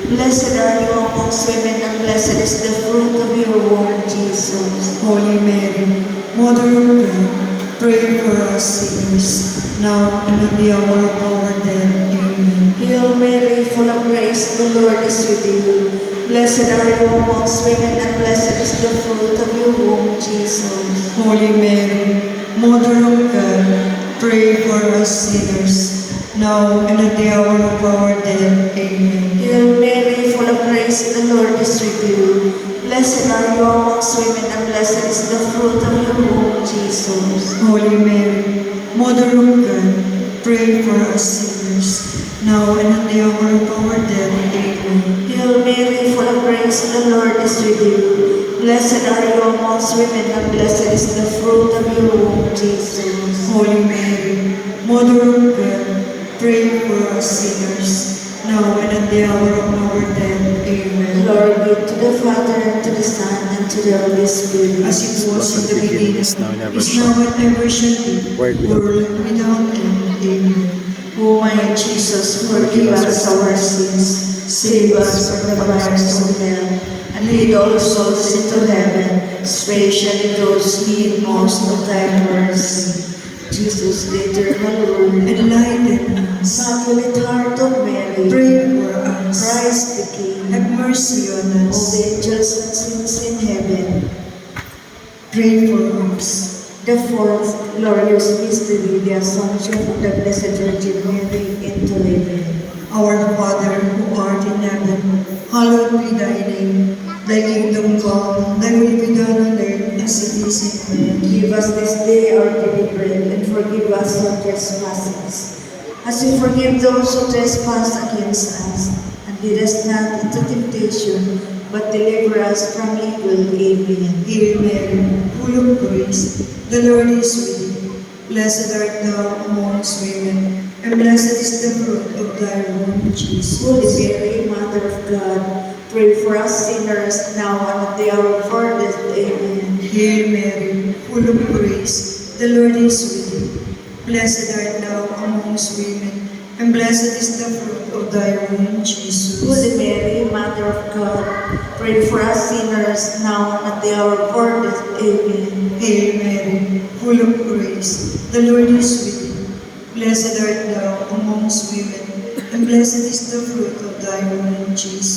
Blessed are you amongst women, and blessed is the fruit of your womb, Jesus. Holy Mary, Mother of God, pray for us sinners, now and at the hour of our death. Amen. Hail Mary, full of grace, the Lord is with you. Blessed are you amongst women, and blessed is the fruit of your womb, Jesus. Holy Mary, Mother of God, pray for us sinners, now and at the hour of our death. Amen. Hail Mary, full of grace, the Lord is with you. Blessed are you amongst women, and blessed is the fruit of your womb, Jesus. Holy Mary, Mother of God, pray for us sinners, now and at the hour of our death. Amen. Hail Mary, full of grace, the Lord is with you. Blessed are you amongst women, and blessed is the fruit of your womb, Jesus. Holy Mary, Mother of God, pray for us sinners, now and at the hour of our death. Amen. Glory be to the Father, and to the Son, and to the Holy Spirit. As it was in the beginning, is now and ever is now and ever shall be, World without world without end. Amen. O my Jesus, forgive us our sins, save us from the fires of hell, and lead all souls into heaven, especially those who need most of thy mercy. Jesus, the eternal Lord, Enlighten us. Immaculate Heart of Mary, Pray for us. Christ the King, Have mercy on all us. the angels and saints in heaven. Pray for us. The fourth glorious mystery, the Assumption of the Blessed Virgin Mary into heaven. Our Father, who art in heaven, hallowed be thy name. Thy kingdom come, thy will be done on earth as it is in heaven. Give us this day our daily bread, and forgive us our trespasses, as we forgive those who trespass against us. And lead us not into temptation, but deliver us from evil. Amen. Hail Mary, full of grace, the Lord is with thee. Blessed art thou amongst women, and blessed is the fruit of thy womb, Jesus. Holy Mary, Mother of God, pray for us sinners, now and at the hour of our death. Amen. Hail Mary, full of grace, the Lord is with thee. Blessed art thou amongst women, and blessed is the fruit of thy womb, Jesus. Holy Mary, Mother of God, pray for us sinners, now and at the hour of our death. Amen. Hail Mary, full of grace, the Lord is with thee. Blessed art thou amongst women, and blessed is the fruit of thy womb, Jesus.